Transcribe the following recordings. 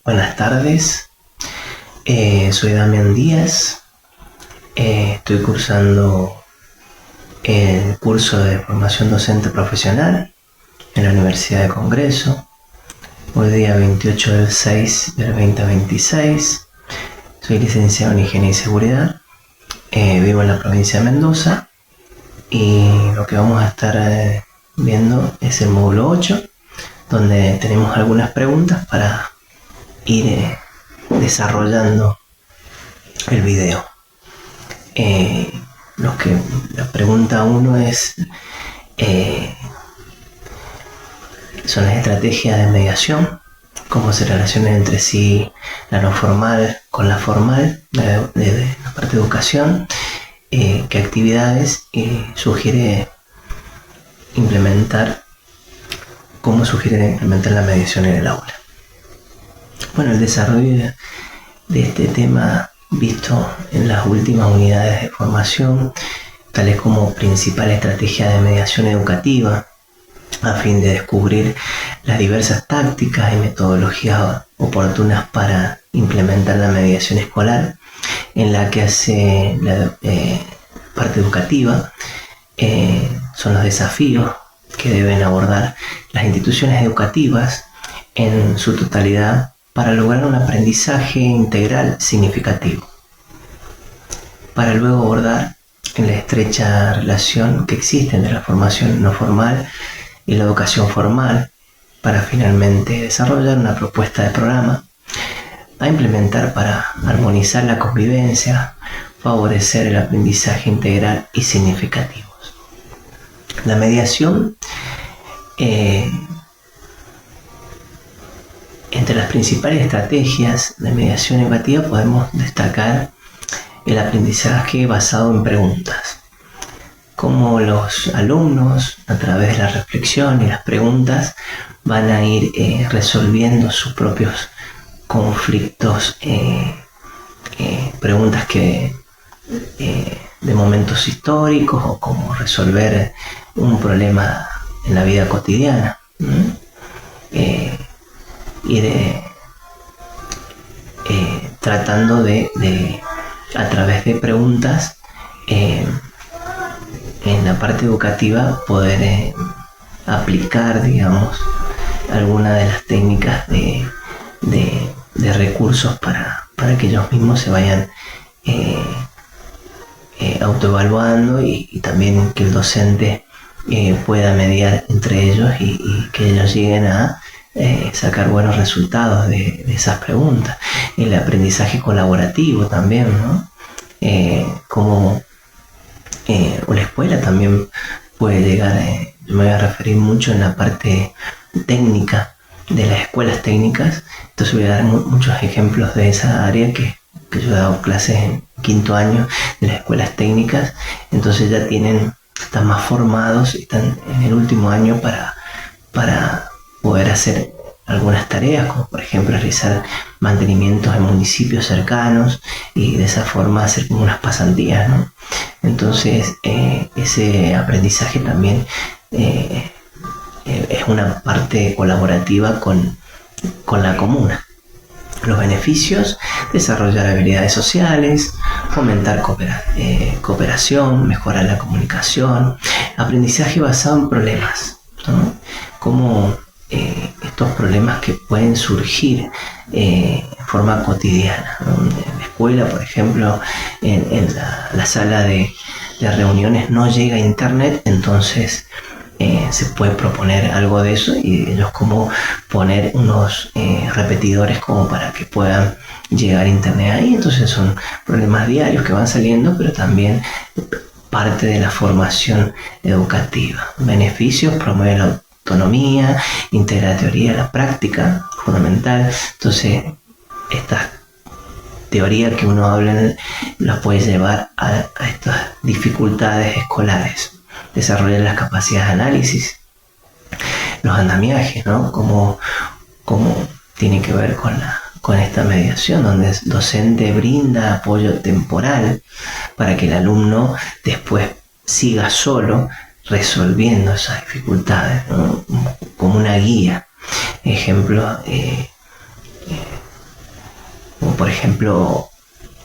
Buenas tardes, soy Damián Díaz, estoy cursando el curso de formación docente profesional en la Universidad de Congreso. Hoy día 28 del 6 del 2026, soy licenciado en Higiene y Seguridad, vivo en la provincia de Mendoza y lo que vamos a estar viendo es el módulo 8, donde tenemos algunas preguntas para ir desarrollando el video. La pregunta 1 son las estrategias de mediación, cómo se relacionan entre sí la no formal con la formal de la parte de educación, qué actividades sugiere implementar, cómo sugiere implementar la mediación en el aula. Bueno, el desarrollo de este tema visto en las últimas unidades de formación, tales como principal estrategia de mediación educativa, a fin de descubrir las diversas tácticas y metodologías oportunas para implementar la mediación escolar, en la que hace la parte educativa, son los desafíos que deben abordar las instituciones educativas en su totalidad para lograr un aprendizaje integral significativo, para luego abordar en la estrecha relación que existe entre la formación no formal y la educación formal, para finalmente desarrollar una propuesta de programa a implementar para armonizar la convivencia, favorecer el aprendizaje integral y significativo. La mediación, entre las principales estrategias de mediación educativa podemos destacar el aprendizaje basado en preguntas, cómo los alumnos, a través de la reflexión y las preguntas, van a ir resolviendo sus propios conflictos, preguntas que de momentos históricos o cómo resolver un problema en la vida cotidiana. Tratando de a través de preguntas en la parte educativa poder aplicar, digamos, alguna de las técnicas de recursos para que ellos mismos se vayan autoevaluando y también que el docente pueda mediar entre ellos y que ellos lleguen a sacar buenos resultados de esas preguntas. El aprendizaje colaborativo también, ¿no? O la escuela también puede llegar, yo me voy a referir mucho en la parte técnica de las escuelas técnicas, entonces voy a dar muchos ejemplos de esa área que yo he dado clases en quinto año de las escuelas técnicas, entonces ya están más formados, están en el último año para poder hacer algunas tareas, como por ejemplo realizar mantenimientos en municipios cercanos y de esa forma hacer como unas pasantías, ¿no? Entonces ese aprendizaje también es una parte colaborativa con la comuna. Los beneficios: desarrollar habilidades sociales, fomentar cooperación, mejorar la comunicación, aprendizaje basado en problemas, ¿no? Como estos problemas que pueden surgir en forma cotidiana, ¿no? En la escuela, por ejemplo, en la sala de reuniones no llega internet, entonces se puede proponer algo de eso y ellos como poner unos repetidores como para que puedan llegar a internet ahí. Entonces son problemas diarios que van saliendo, pero también parte de la formación educativa. Beneficios: promueve la autonomía, integra la teoría a la práctica, fundamental. Entonces estas teorías que uno habla las puede llevar a estas dificultades escolares. Desarrollar las capacidades de análisis, los andamiajes, ¿no? Cómo tiene que ver con esta mediación, donde el docente brinda apoyo temporal para que el alumno después siga solo resolviendo esas dificultades, ¿no? Como una guía. Ejemplo, por ejemplo,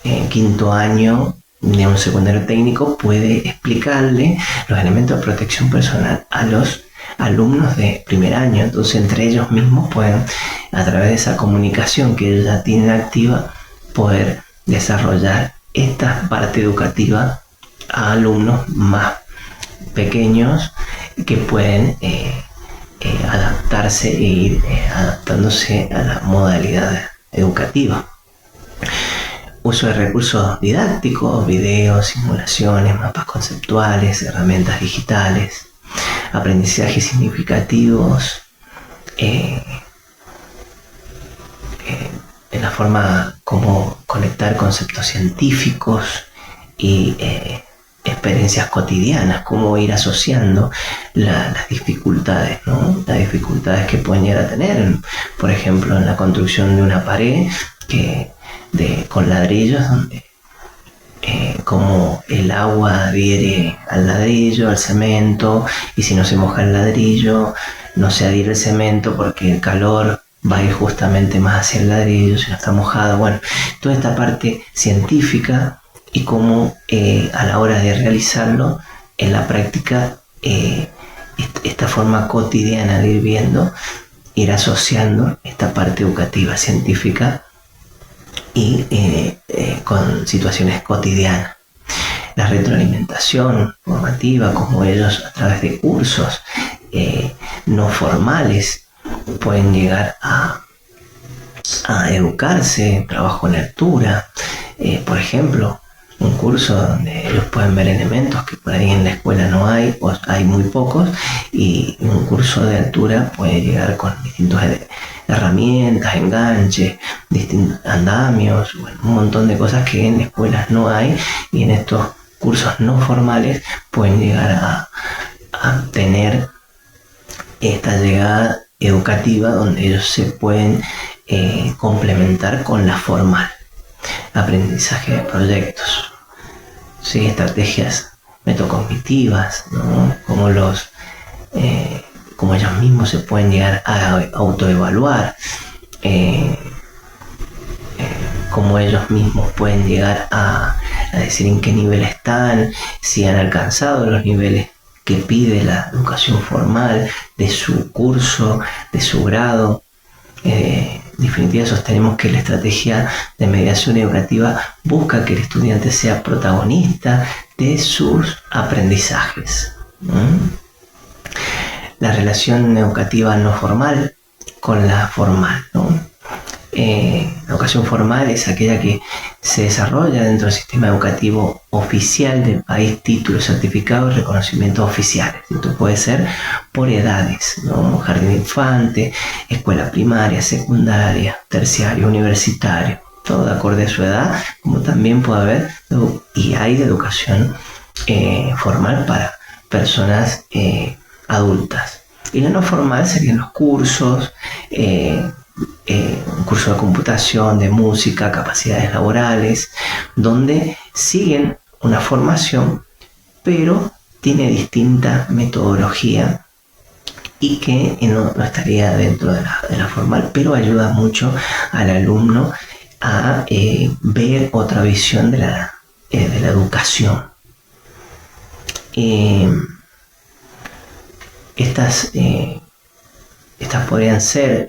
en quinto año de un secundario técnico puede explicarle los elementos de protección personal a los alumnos de primer año. Entonces entre ellos mismos pueden, a través de esa comunicación que ellos ya tienen activa, poder desarrollar esta parte educativa a alumnos más pequeños que pueden adaptarse e ir adaptándose a la modalidad educativa. Uso de recursos didácticos, videos, simulaciones, mapas conceptuales, herramientas digitales, aprendizajes significativos, en la forma como conectar conceptos científicos y experiencias cotidianas, cómo ir asociando las dificultades, ¿no? Las dificultades que pueden llegar a tener, por ejemplo, en la construcción de una pared con ladrillos, donde como el agua adhiere al ladrillo, al cemento, y si no se moja el ladrillo, no se adhiere el cemento porque el calor va a ir justamente más hacia el ladrillo si no está mojado. Bueno, toda esta parte científica y cómo a la hora de realizarlo en la práctica, esta forma cotidiana de ir viendo, ir asociando esta parte educativa científica y con situaciones cotidianas. La retroalimentación formativa, como ellos a través de cursos no formales pueden llegar a educarse, trabajo en lectura, por ejemplo, un curso donde ellos pueden ver elementos que por ahí en la escuela no hay o hay muy pocos, y un curso de altura puede llegar con distintas herramientas, enganches, distintos andamios, bueno, un montón de cosas que en escuelas no hay, y en estos cursos no formales pueden llegar a tener esta llegada educativa donde ellos se pueden complementar con la formal. Aprendizaje de proyectos, ¿sí? Estrategias metacognitivas, ¿no? Como ellos mismos se pueden llegar a autoevaluar, como ellos mismos pueden llegar a decir en qué nivel están, si han alcanzado los niveles que pide la educación formal de su curso, de su grado. En definitiva, sostenemos que la estrategia de mediación educativa busca que el estudiante sea protagonista de sus aprendizajes. La relación educativa no formal con la formal, ¿no? La educación formal es aquella que se desarrolla dentro del sistema educativo oficial del país, títulos, certificados y reconocimientos oficiales. Esto puede ser por edades, ¿no? Jardín de infante, escuela primaria, secundaria, terciario, universitario, todo de acuerdo a su edad, como también puede haber y hay de educación formal para personas adultas. Y la no formal serían los cursos, un curso de computación, de música, capacidades laborales, donde siguen una formación, pero tiene distinta metodología y que no estaría dentro de la formal, pero ayuda mucho al alumno a ver otra visión de la educación. Estas podrían ser,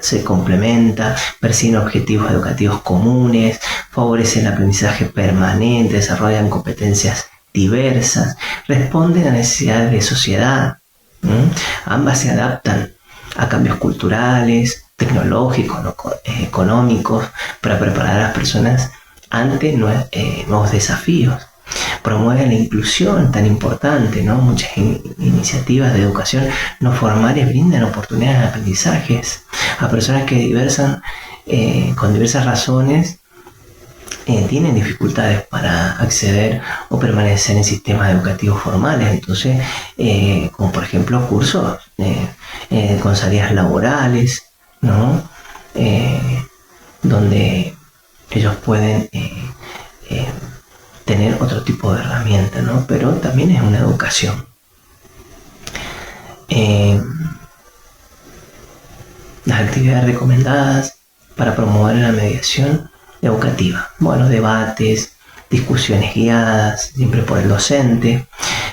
se complementa, persiguen objetivos educativos comunes, favorecen el aprendizaje permanente, desarrollan competencias diversas, responden a necesidades de sociedad. Ambas se adaptan a cambios culturales, tecnológicos, económicos, para preparar a las personas ante nuevos desafíos. Promueven la inclusión tan importante, ¿no? Muchas iniciativas de educación no formales brindan oportunidades de aprendizajes a personas que con diversas razones tienen dificultades para acceder o permanecer en sistemas educativos formales. Entonces, como por ejemplo cursos con salidas laborales, ¿no? Donde ellos pueden tener otro tipo de herramienta, ¿no? Pero también es una educación. Las actividades recomendadas para promover la mediación educativa. Bueno, debates, discusiones guiadas, siempre por el docente,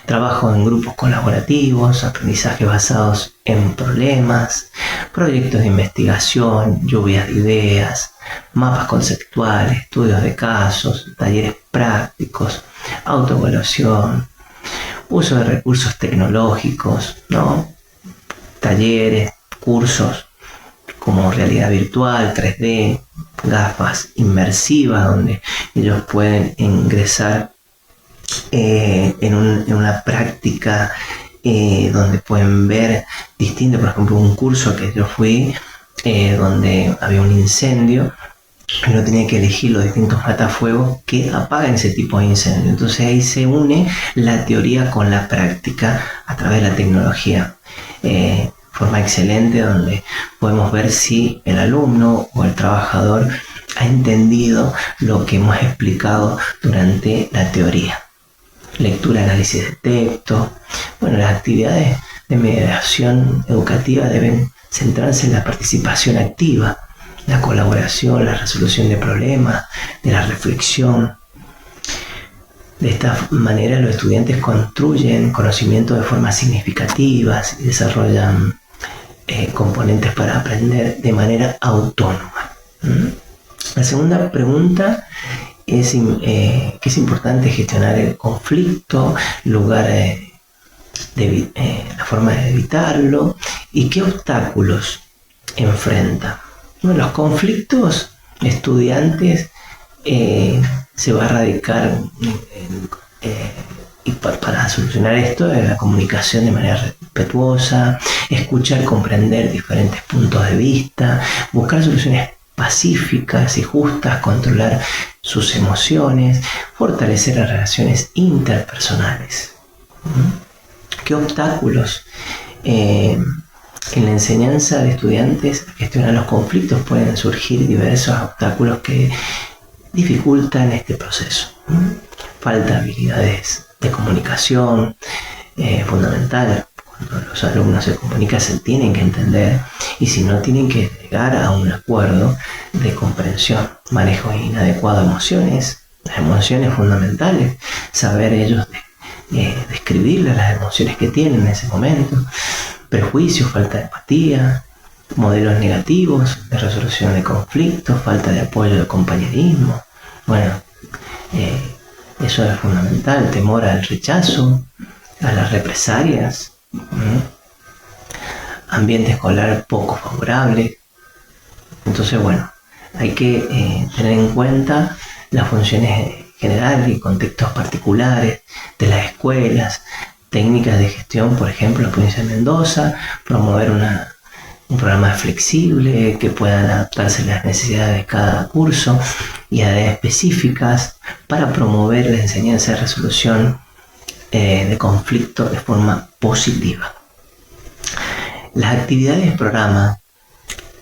trabajo en grupos colaborativos, aprendizaje basados en problemas, proyectos de investigación, lluvias de ideas, mapas conceptuales, estudios de casos, talleres prácticos, autoevaluación, uso de recursos tecnológicos, ¿no? Talleres, cursos como realidad virtual, 3D, gafas inmersivas donde ellos pueden ingresar en una práctica donde pueden ver distinto, por ejemplo, un curso que yo fui donde había un incendio y uno tenía que elegir los distintos matafuegos que apagan ese tipo de incendio. Entonces ahí se une la teoría con la práctica a través de la tecnología. Forma excelente donde podemos ver si el alumno o el trabajador ha entendido lo que hemos explicado durante la teoría. Lectura, análisis de texto. Bueno, las actividades de mediación educativa deben centrarse en la participación activa, la colaboración, la resolución de problemas, de la reflexión. De esta manera los estudiantes construyen conocimiento de formas significativas y desarrollan componentes para aprender de manera autónoma. La segunda pregunta es que es importante gestionar el conflicto, la forma de evitarlo y qué obstáculos enfrenta. Bueno, los conflictos estudiantes se va a radicar y para solucionar esto la comunicación de manera respetuosa, escuchar, comprender diferentes puntos de vista, buscar soluciones pacíficas y justas, controlar sus emociones, fortalecer las relaciones interpersonales. ¿Qué obstáculos en la enseñanza de estudiantes a gestionar los conflictos? Pueden surgir diversos obstáculos que dificultan este proceso. Falta de habilidades de comunicación, fundamental. Cuando los alumnos se comunican se tienen que entender y si no tienen que llegar a un acuerdo de comprensión. Manejo inadecuado de emociones, las emociones fundamentales, saber ellos describirles las emociones que tienen en ese momento. Prejuicios, falta de empatía, modelos negativos de resolución de conflictos, falta de apoyo de compañerismo. Bueno, eso es fundamental. Temor al rechazo, a las represalias, ambiente escolar poco favorable. Entonces, bueno, hay que tener en cuenta las funciones generales y contextos particulares de las escuelas, técnicas de gestión, por ejemplo, en la provincia de Mendoza, promover un programa flexible que puedan adaptarse a las necesidades de cada curso y áreas específicas para promover la enseñanza de resolución de conflicto de forma positiva. Las actividades del programa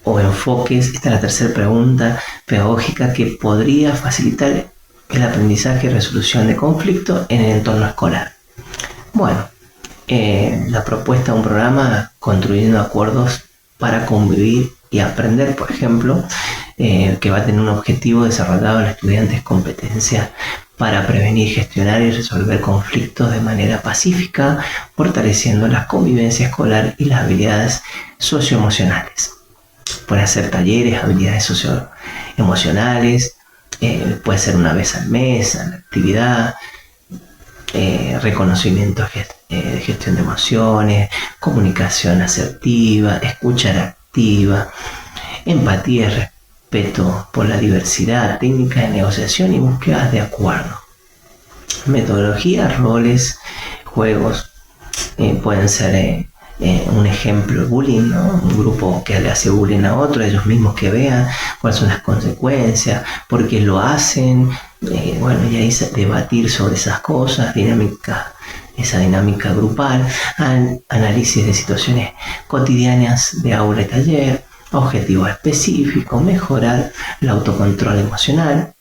o enfoques, esta es la tercera pregunta pedagógica que podría facilitar el aprendizaje y resolución de conflictos en el entorno escolar. Bueno, la propuesta de un programa construyendo acuerdos para convivir y aprender, por ejemplo, que va a tener un objetivo desarrollado en los estudiantes competencias para prevenir, gestionar y resolver conflictos de manera pacífica, fortaleciendo la convivencia escolar y las habilidades socioemocionales. Puede hacer talleres, habilidades socioemocionales, puede ser una vez al mes, en la actividad, reconocimiento de gestión de emociones, comunicación asertiva, escucha activa, empatía y respeto por la diversidad, técnicas de negociación y búsquedas de acuerdo. Metodologías, roles, juegos, pueden ser un ejemplo, bullying, ¿no? Un grupo que le hace bullying a otro, ellos mismos que vean cuáles son las consecuencias, por qué lo hacen, bueno, y ahí debatir sobre esas cosas, esa dinámica grupal, análisis de situaciones cotidianas de aula y taller, objetivos específicos, mejorar el autocontrol emocional,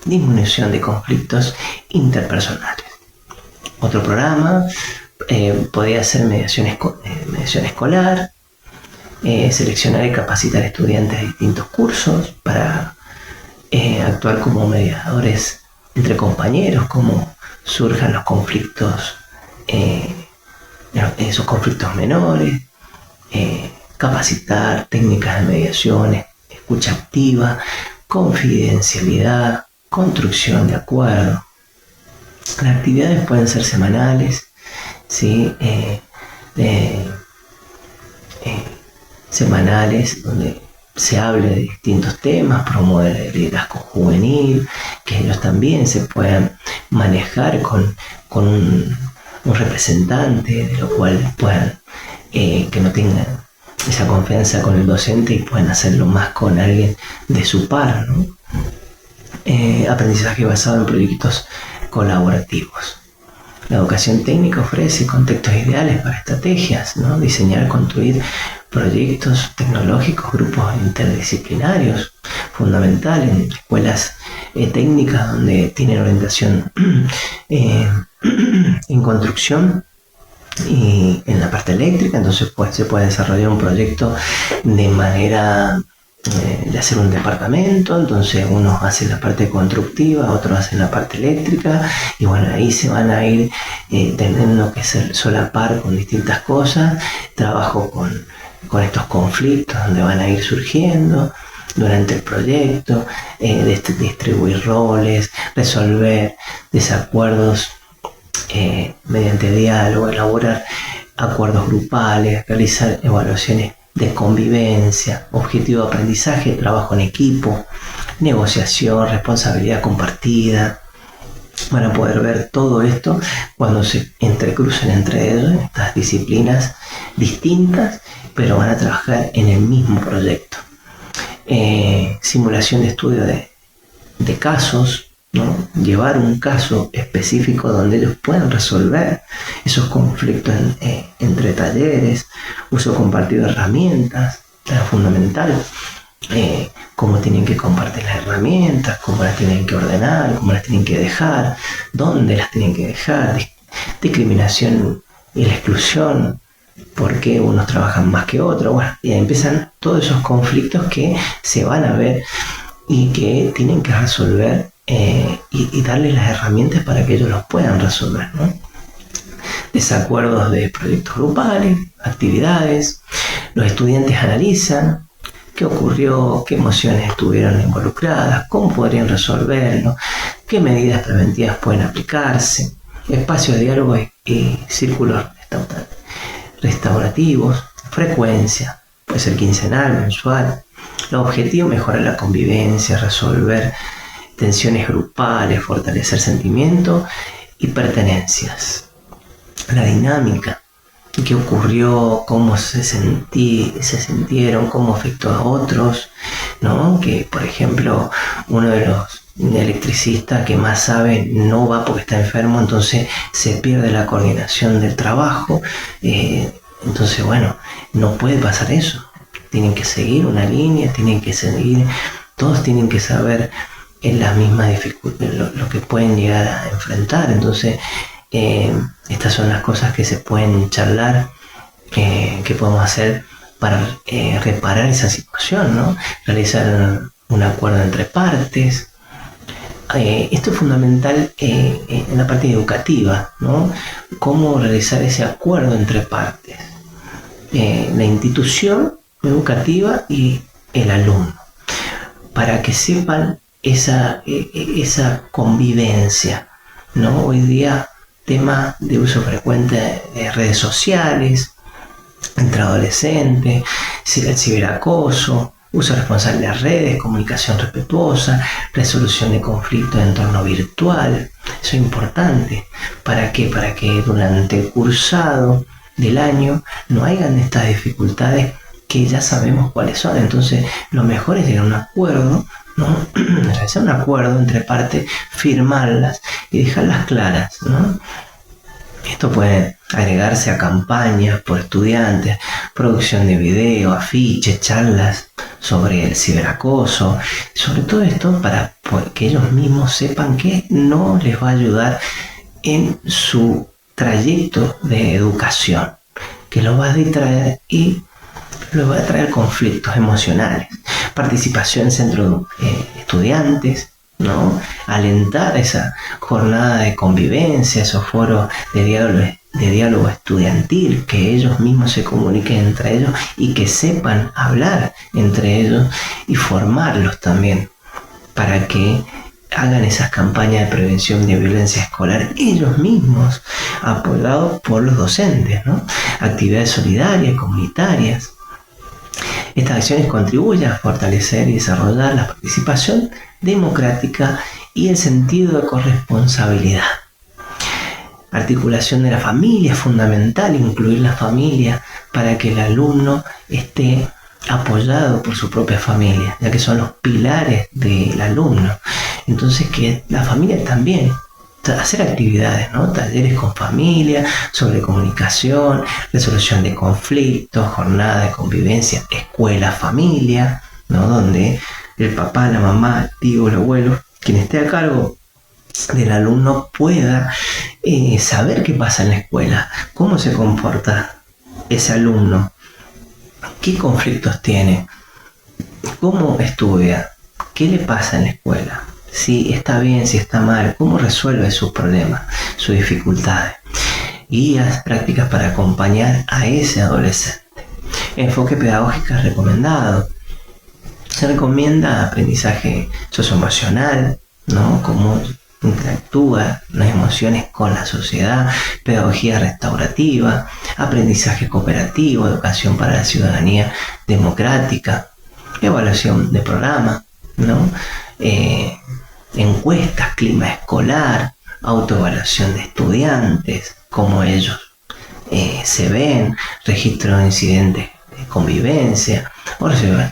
disminución de conflictos interpersonales. Otro programa podría ser mediación escolar, seleccionar y capacitar estudiantes de distintos cursos para actuar como mediadores entre compañeros, cómo surjan los conflictos, esos conflictos menores, capacitar técnicas de mediación, escucha activa, confidencialidad, construcción de acuerdo. Las actividades pueden ser semanales, ¿sí? Semanales donde se hable de distintos temas, promover el liderazgo juvenil, que ellos también se puedan manejar con un representante, de lo cual puedan, que no tengan esa confianza con el docente y puedan hacerlo más con alguien de su par, ¿no? Aprendizaje basado en proyectos colaborativos. La educación técnica ofrece contextos ideales para estrategias, ¿no? Diseñar, construir proyectos tecnológicos, grupos interdisciplinarios, fundamental en escuelas técnicas donde tienen orientación en construcción y en la parte eléctrica. Entonces pues, se puede desarrollar un proyecto de manera de hacer un departamento, entonces unos hacen la parte constructiva, otros hacen la parte eléctrica, y bueno, ahí se van a ir teniendo que solapar con distintas cosas, trabajo con estos conflictos donde van a ir surgiendo durante el proyecto, distribuir roles, resolver desacuerdos mediante diálogo, elaborar acuerdos grupales, realizar evaluaciones de convivencia, objetivo de aprendizaje, trabajo en equipo, negociación, responsabilidad compartida. Van a poder ver todo esto cuando se entrecrucen entre ellos estas disciplinas distintas, pero van a trabajar en el mismo proyecto. Simulación de estudio de casos, ¿no? Llevar un caso específico donde ellos puedan resolver esos conflictos entre talleres, uso compartido de herramientas, fundamental, cómo tienen que compartir las herramientas, cómo las tienen que ordenar, cómo las tienen que dejar, dónde las tienen que dejar, discriminación y la exclusión, por qué unos trabajan más que otros, bueno, y ahí empiezan todos esos conflictos que se van a ver y que tienen que resolver y darles las herramientas para que ellos los puedan resolver, ¿no? Desacuerdos de proyectos grupales, actividades. Los estudiantes analizan qué ocurrió, qué emociones estuvieron involucradas, cómo podrían resolverlo, qué medidas preventivas pueden aplicarse, espacios de diálogo y círculos restaurativos, frecuencia, puede ser quincenal, mensual. Los objetivos: mejorar la convivencia, resolver tensiones grupales, fortalecer sentimientos y pertenencias. La dinámica, qué ocurrió, cómo se sintieron, cómo afectó a otros, ¿no? Que por ejemplo uno de los electricistas que más sabe no va porque está enfermo, entonces se pierde la coordinación del trabajo, entonces bueno, no puede pasar eso, tienen que seguir una línea, todos tienen que saber en la misma dificultad, lo que pueden llegar a enfrentar. Entonces estas son las cosas que se pueden charlar, que podemos hacer para reparar esa situación, ¿no? Realizar un acuerdo entre partes. Esto es fundamental en la parte educativa, ¿no? Cómo realizar ese acuerdo entre partes, la institución educativa y el alumno, para que sepan esa convivencia, ¿no? Hoy día, tema de uso frecuente de redes sociales entre adolescentes, el ciberacoso, uso responsable de las redes, comunicación respetuosa, resolución de conflictos en entorno virtual. Eso es importante. ¿Para qué? Para que durante el cursado del año no hayan estas dificultades que ya sabemos cuáles son. Entonces lo mejor es llegar a un acuerdo, ¿no? Realizar un acuerdo entre partes, firmarlas y dejarlas claras, ¿no? Esto puede agregarse a campañas por estudiantes, producción de video, afiches, charlas sobre el ciberacoso, sobre todo esto para que ellos mismos sepan que no les va a ayudar en su trayecto de educación, que los va a distraer y luego va a traer conflictos emocionales, participación en centros estudiantes, ¿no? Alentar esa jornada de convivencia, esos foros de diálogo estudiantil, que ellos mismos se comuniquen entre ellos y que sepan hablar entre ellos y formarlos también para que hagan esas campañas de prevención de violencia escolar ellos mismos, apoyados por los docentes, ¿no? Actividades solidarias, comunitarias. Estas acciones contribuyen a fortalecer y desarrollar la participación democrática y el sentido de corresponsabilidad. Articulación de la familia es fundamental, incluir la familia para que el alumno esté apoyado por su propia familia, ya que son los pilares del alumno. Entonces que la familia también hacer actividades, ¿no? Talleres con familia, sobre comunicación, resolución de conflictos, jornada de convivencia, escuela, familia, ¿no? Donde el papá, la mamá, el tío, el abuelo, quien esté a cargo del alumno pueda saber qué pasa en la escuela, cómo se comporta ese alumno, qué conflictos tiene, cómo estudia, qué le pasa en la escuela, si está bien, si está mal, cómo resuelve sus problemas, sus dificultades. Guías, prácticas para acompañar a ese adolescente. Enfoque pedagógico recomendado. Se recomienda aprendizaje socioemocional, ¿no? Cómo interactúa las emociones con la sociedad, pedagogía restaurativa, aprendizaje cooperativo, educación para la ciudadanía democrática, evaluación de programas, ¿no? Encuestas, clima escolar, autoevaluación de estudiantes, cómo ellos se ven, registro de incidentes de convivencia,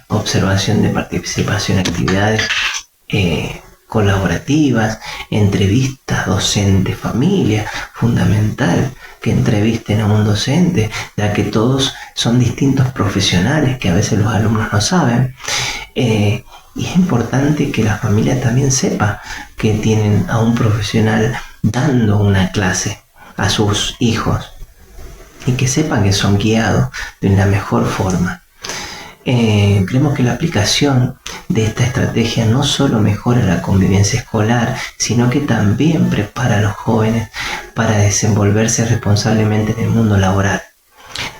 observación de participación en actividades colaborativas, entrevistas docente-familia, fundamental que entrevisten a un docente, ya que todos son distintos profesionales que a veces los alumnos no saben. Y es importante que la familia también sepa que tienen a un profesional dando una clase a sus hijos y que sepan que son guiados de la mejor forma. Creemos que la aplicación de esta estrategia no solo mejora la convivencia escolar, sino que también prepara a los jóvenes para desenvolverse responsablemente en el mundo laboral.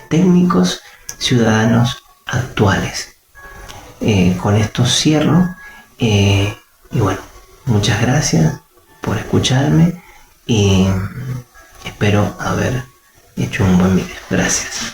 Técnicos ciudadanos actuales. Con esto cierro y bueno, muchas gracias por escucharme y espero haber hecho un buen video. Gracias.